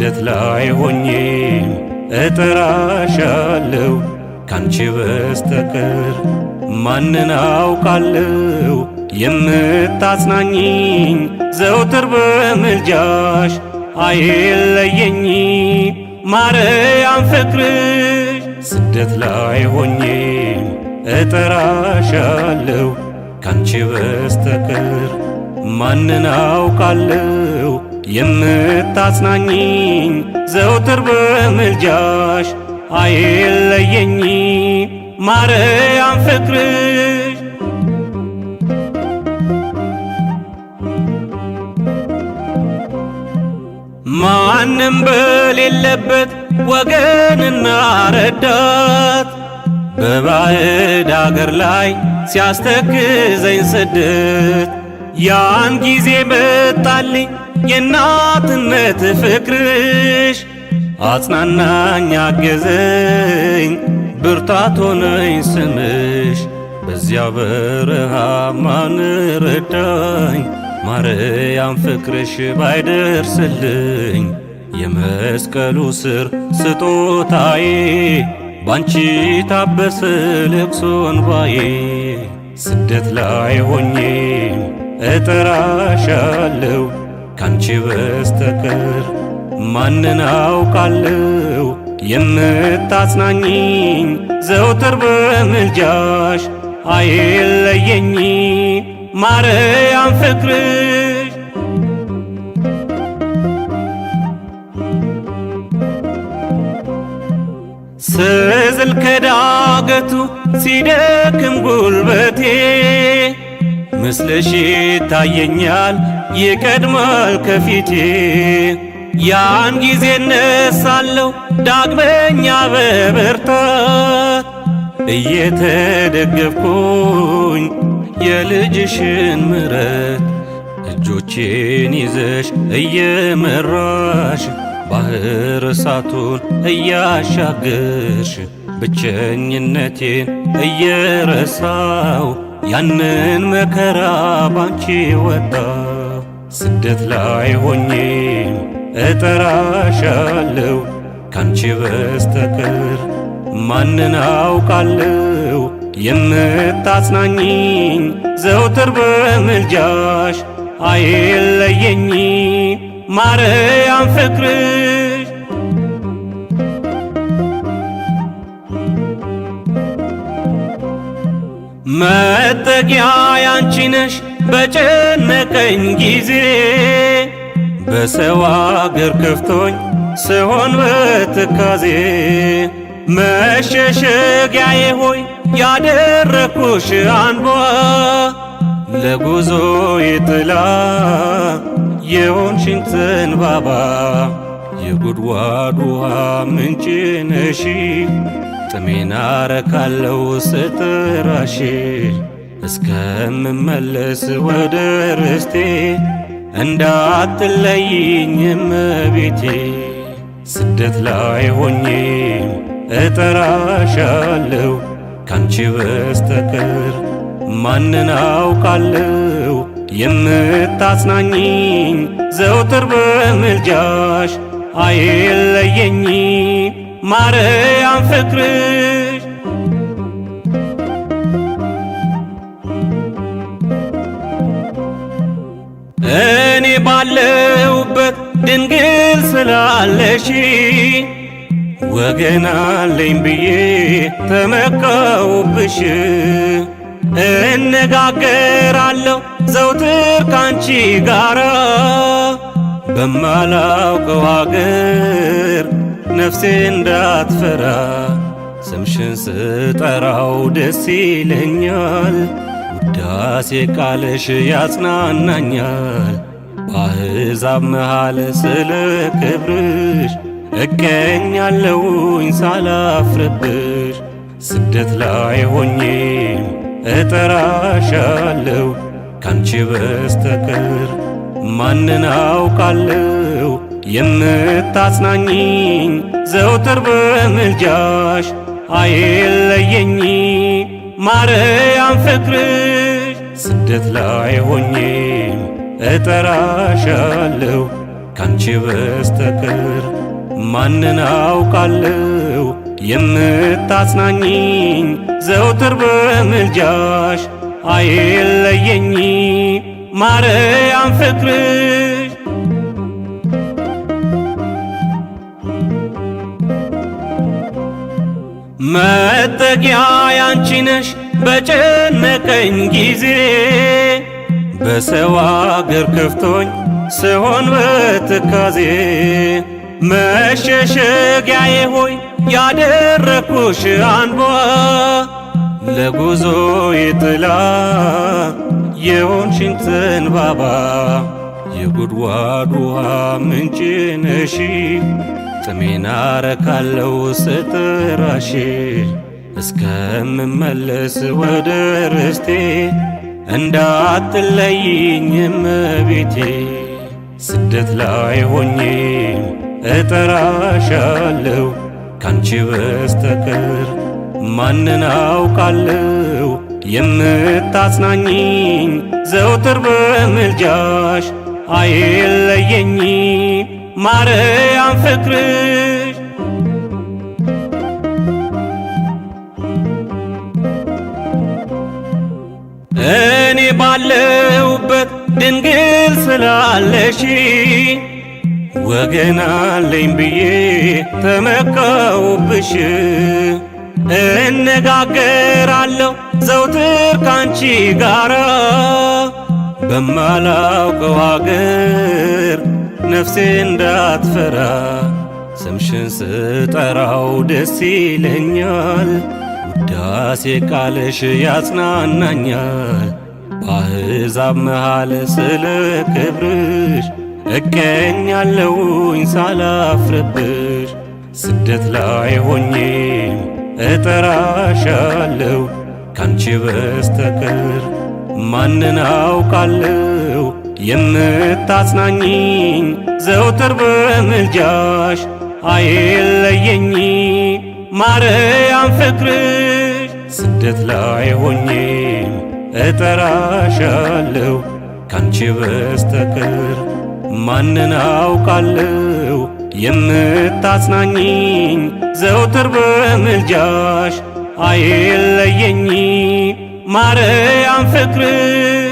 ስደት ላይ ሆኜ እጠራሻለሁ ካንቺ በስተቀር ማንን አውቃለሁ የምታጽናኝኝ ዘውትር በምልጃሽ አይለየኝ ማርያም ፍቅርሽ ስደት ላይ ሆኜ እጠራሻለሁ ካንቺ በስተቀር ማንን አውቃለሁ የምታጽናኝኝ ዘውትር በምልጃሽ አይለየኝ ማርያም ፍቅርሽ ማንም በሌለበት ወገንና ረዳት በባዕድ አገር ላይ ሲያስተክዘኝ ስደት ያን ጊዜ መጣልኝ የእናትነት ፍቅርሽ አጽናናኝ አገዘኝ ብርታት ሆነኝ ስምሽ በዚያ በረሃ ማን ረዳኝ ማርያም ፍቅርሽ ባይደርስልኝ የመስቀሉ ስር ስጦታዬ ባንቺ ታበሰ ልቅሶ እንባዬ ስደት ላይ ሆኜ እጠራሻለሁ ካንቺ በስተቀር ማንን አውቃለሁ የምታጽናኝኝ ዘውትር በምልጃሽ አይለየኝ ማርያም ፍቅርሽ ስዝል ከዳገቱ ሲደክም ጉልበቴ ምስልሽ ይታየኛል ይቀድማል ከፊቴ ያን ጊዜ እነሳለሁ ዳግመኛ በብርታት እየተደገፍኩኝ የልጅሽን ምሕረት እጆቼን ይዘሽ እየመራሽ ባህር እሳቱን እያሻገርሽ ብቸኝነቴን እየረሳው ያንን መከራ ባንቺ ወጣው ስደት ላይ ሆኜ እጠራሻለሁ ካንቺ በስተቀር ማንን አውቃለሁ የምታጽናኝኝ ዘውትር በምልጃሽ አይለየኝ ማርያም ፍቅርሽ መጠጊያ ያንቺ ነሽ በጨነቀኝ ጊዜ በሰው አገር ከፍቶኝ ስሆን በትካዜ መሸሸጊያዬ ሆይ ያደረኩሽ አንቧ ለጉዞዬ ጥላ የሆንሽኝ ዘንባባ የጉድጓድ ውሃ ምንጭ ነሽ ጥሜን አረካለሁ ስጥራሽ እስከምመለስ ወደ ርስቴ እንዳትለይኝ እመቤቴ ስደት ላይ ሆኜ እጠራሻለሁ ካንቺ በስተቀር ማንን አውቃለሁ የምታጽናኝኝ ዘውትር በምልጃሽ አይለየኝ ማርያም ፍቅርሽ እኔ ባለሁበት ድንግል ስላለሽ ወገን አለኝ ብዬ ተመካሁብሽ እነጋገራለሁ ዘውትር ካንቺ ጋራ በማላውቀው አገር ነፍሴ እንዳትፈራ ስምሽን ስጠራው ደስ ይለኛል ውዳሴ ቃልሽ ያጽናናኛል በአሕዛብ መሃል ስለ ክብርሽ እገኛለሁኝ ሳላፍርብሽ ስደት ላይ ሆኜ እጠራሻለሁ ካንቺ በስተቀር ማንን አውቃለሁ የምታጽናኝኝ ዘውትር በምልጃሽ አይለየኝ ማርያም ፍቅርሽ ስደት ላይ ሆኜ እጠራሻለሁ ካንቺ በስተቀር ማንን አውቃለሁ የምታጽናኝኝ ዘውትር በምልጃሽ አይለየኝ ማርያም ፍቅርሽ መጠጊያ ያንቺ ነሽ በጨነቀኝ ጊዜ በሰው አገር ከፍቶኝ ስሆን በትካዜ መሸሸጊያዬ ሆይ ያደረኩሽ አንቧ ለጉዞዬ ጥላ የሆንሽኝ ዘንባባ የጉድጓድ ውሃ ምንጭ ነሽ ጥሜን አረካለሁ ስጥራሽ እስከምመለስ ወደ ርስቴ እንዳትለይኝ እመቤቴ ስደት ላይ ሆኜም እጠራሻለሁ ካንቺ በስተቀር ማንን አውቃለሁ የምታጽናኝኝ ዘውትር በምልጃሽ አይለየኝ ማርያም ፍቅርሽ እኔ ባለሁበት ድንግል ስላለሽ ወገን አለኝ ብዬ ተመካሁብሽ እነጋገራለሁ ዘውትር ካንቺ ጋራ በማላውቀው አገር ነፍሴ እንዳትፈራ ስምሽን ስጠራው ደስ ይለኛል ውዳሴ ቃልሽ ያጽናናኛል በአሕዛብ መሃል ስለ ክብርሽ እገኛለሁኝ ሳላፍርብሽ ስደት ላይ ሆኜም እጠራሻለሁ ካንቺ በስተቀር ማንን አውቃለሁ የምታጽናኝኝ ዘውትር በምልጃሽ አይለየኝ ማርያም ፍቅርሽ ስደት ላይ ሆኜም እጠራሻለሁ ካንቺ በስተቀር ማንን አውቃለሁ የምታጽናኝኝ ዘውትር በምልጃሽ አይለየኝ ማርያም ፍቅርሽ